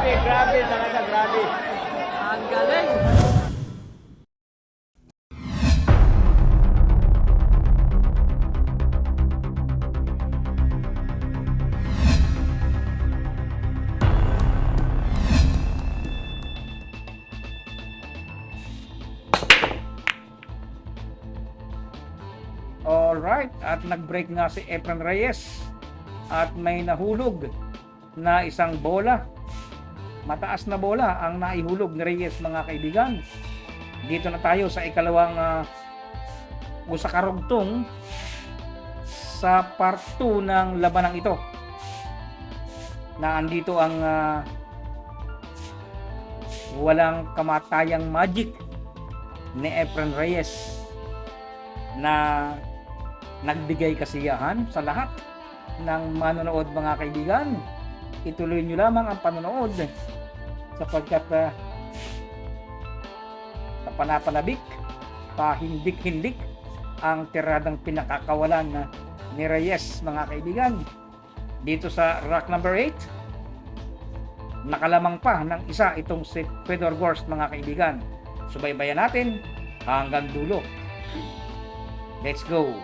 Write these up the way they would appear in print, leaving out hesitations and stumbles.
Grabe talaga, grabe. Ang galing. Alright, at nag-break nga si Efren Reyes at may nahulog na isang bola. Mataas na bola ang naihulog ni Reyes, mga kaibigan. Dito na tayo sa ikalawang o sa karugtong sa part 2 ng labanang ito. Na andito ang walang kamatayang magic ni Efren Reyes na nagbigay kasiyahan sa lahat ng manonood, mga kaibigan. Ituloy nyo lamang ang panonood sapagkat panapanabik, pahindik-hindik ang tiradang pinakakawalan ni Reyes, mga kaibigan. Dito sa rack number 8, nakalamang pa ng isa itong si Fedor Gorst, mga kaibigan. Subaybayan natin hanggang dulo. Let's go!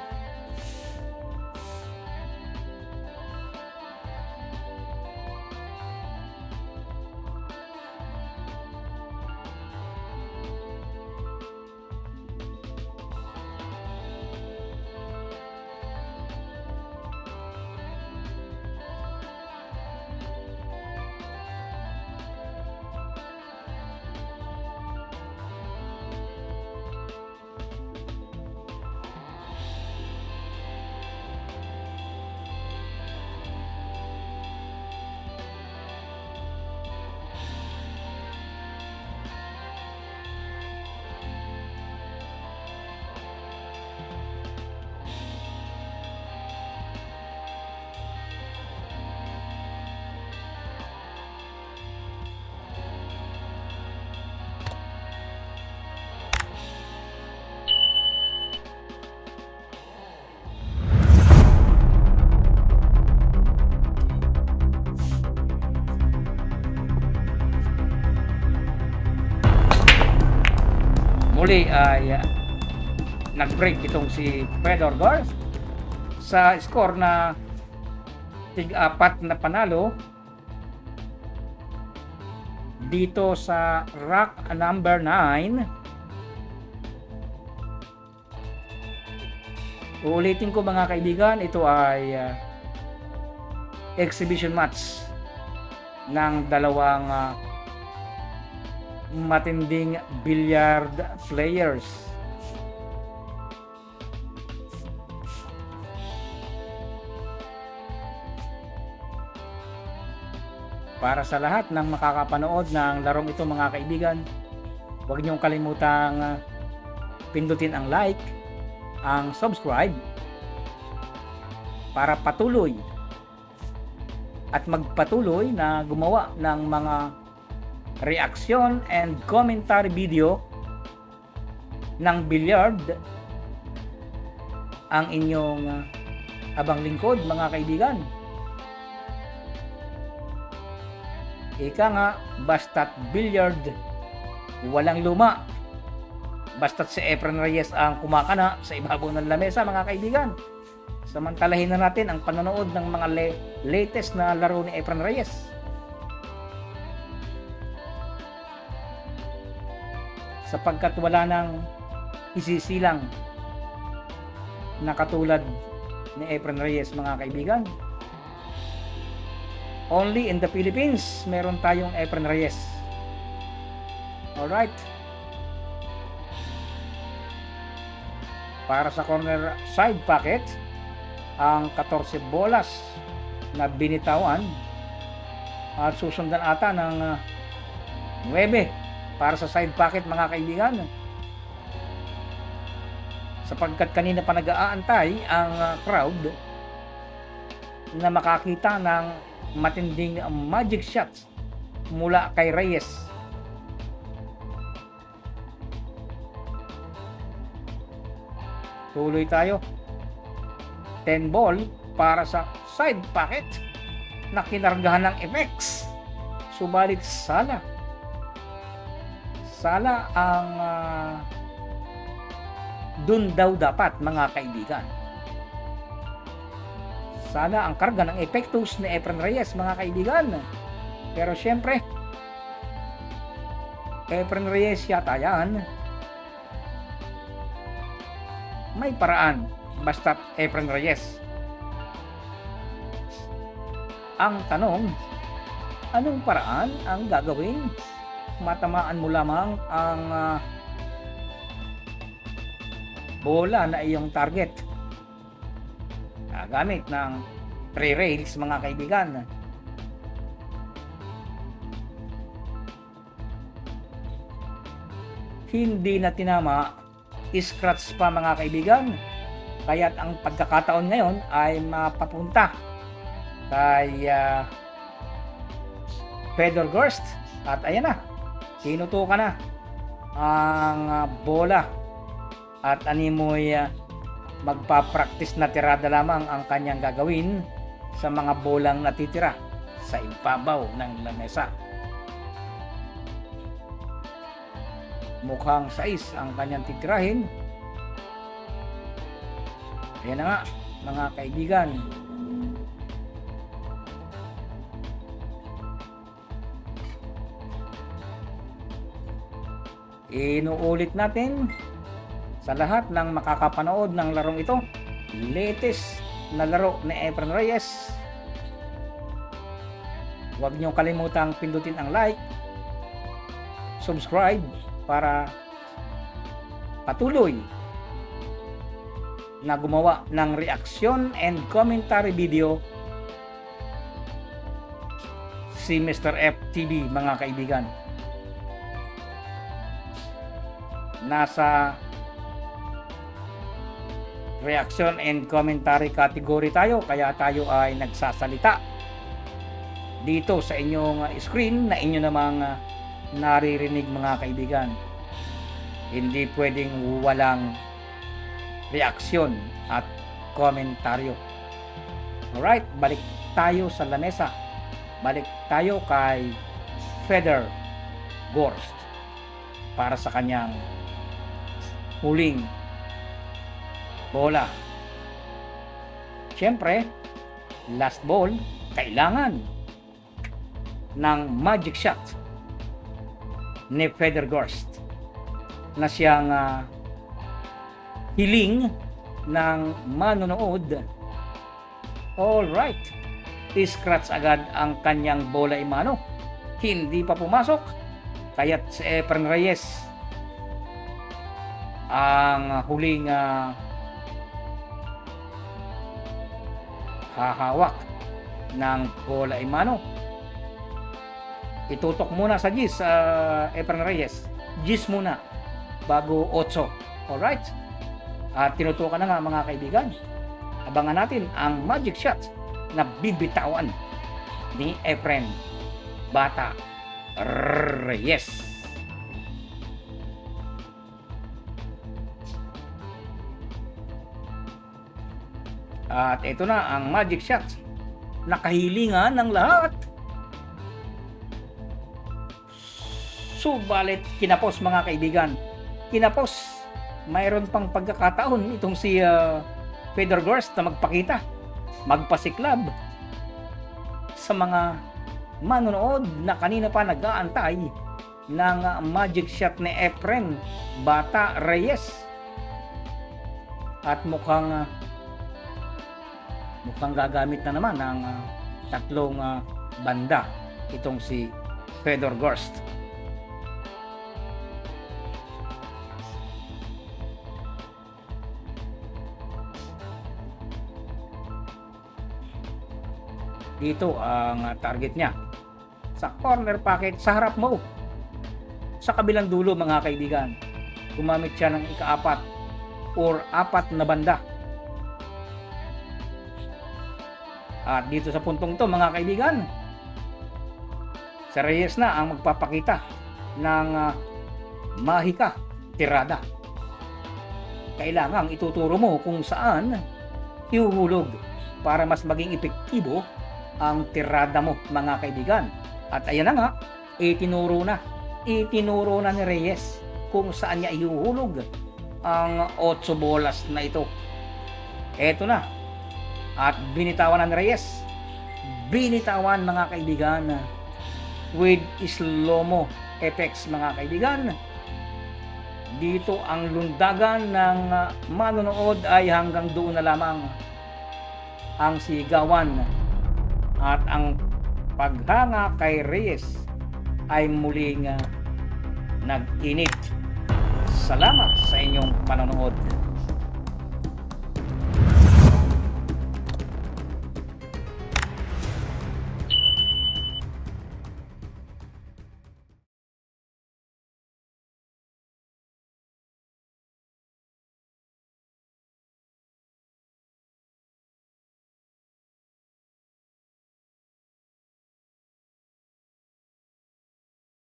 Muli ay nag-break itong si Fedor Gorst sa score na 4 na panalo dito sa rack number 9. Uulitin ko, mga kaibigan, ito ay exhibition match ng dalawang matinding billiard players. Para sa lahat ng makakapanood ng larong ito, mga kaibigan, huwag niyong kalimutang pindutin ang like, ang subscribe para patuloy at magpatuloy na gumawa ng mga reaksyon and commentary video ng billiard ang inyong abang lingkod, mga kaibigan. Ika nga, basta't billiard walang luma, basta't si Efren Reyes ang kumakana sa ibabaw ng lamesa, mga kaibigan. Samantalahin na natin ang panonood ng mga latest na laro ni Efren Reyes. Sapagkat wala nang isisilang na katulad ni Efren Reyes, mga kaibigan. Only in the Philippines meron tayong Efren Reyes. Alright. Para sa corner side pocket, ang 14 bolas na binitawan at susundan ata ng 9 para sa side pocket, mga kaibigan, sapagkat kanina pa nag-aantay ang crowd na makakita ng matinding magic shots mula kay Reyes. Tuloy tayo. 10 ball para sa side pocket na kinargahan ng effects. Subalit Sala ang dun daw dapat, mga kaibigan. Sala ang karga ng epektos ni Efren Reyes, mga kaibigan. Pero syempre, Efren Reyes yata yan. May paraan, basta't Efren Reyes. Ang tanong, anong paraan ang gagawin? Matamaan mo lamang ang bola na iyong target. Gamit ng 3 rails, mga kaibigan. Hindi na tinama, scratch pa, mga kaibigan. Kaya't ang pagkakataon ngayon ay mapapunta kay Fedor Gorst. At ayan na, tinutukan na ang bola. At animoy magpa-practice na tirada lamang ang kanyang gagawin sa mga bolang natitira sa ibabaw ng lamesa. Mukhang 6 ang kanyang titirahin. Ayan na nga, mga kaibigan. Inuulit natin sa lahat ng makakapanood ng larong ito, latest na laro ni Efren Reyes. Huwag niyong kalimutang pindutin ang like, subscribe para patuloy na gumawa ng reaksyon and commentary video si Mr. FTV, mga kaibigan. Nasa reaction and commentary category tayo, kaya tayo ay nagsasalita dito sa inyong screen na inyo namang naririnig, mga kaibigan. Hindi pwedeng walang reaksyon at komentaryo. Alright, balik tayo sa lamesa. Balik tayo kay Fedor Gorst para sa kanyang huling bola. Siyempre, last ball, kailangan ng magic shot ni Fedor Gorst na siyang hiling ng manonood. Alright, scratch agad ang kanyang bola imano. Hindi pa pumasok, kaya't si Efren Reyes ang huling hahawak ng bola imano. Itutok muna sa Gis, Efren Reyes. Gis muna bago 8. Alright? At tinutukan na nga, mga kaibigan. Abangan natin ang magic shot na bibitawan ni Efren Bata Reyes. At ito na ang magic shot. Nakahilingan ng lahat. Subalit kinapos, mga kaibigan. Kinapos. Mayroon pang pagkakataon itong si Fedor Gorst na magpakita, magpasiklab sa mga manonood na kanina pa nag-aantay ng magic shot ni Efren Bata Reyes. At mukhang gagamit na naman ng tatlong banda itong si Fedor Gorst. Dito ang target niya sa corner pocket sa harap mo, sa kabilang dulo, mga kaibigan. Gumamit siya ng ika-4 or 4 na banda. At dito sa puntong to, mga kaibigan, si Reyes na ang magpapakita ng mahika tirada. Kailangang ituturo mo kung saan ihuhulog para mas maging epektibo ang tirada mo, mga kaibigan. At ayan na nga, itinuro na ni Reyes kung saan niya ihuhulog ang 8 bolas na ito. Eto na. At binitawan na ni Reyes. Binitawan mga kaibigan with slow-mo effects mga kaibigan. Dito ang lundagan ng manonood ay hanggang doon na lamang ang sigawan at ang paghanga kay Reyes ay muling nag-init. Salamat sa inyong panonood.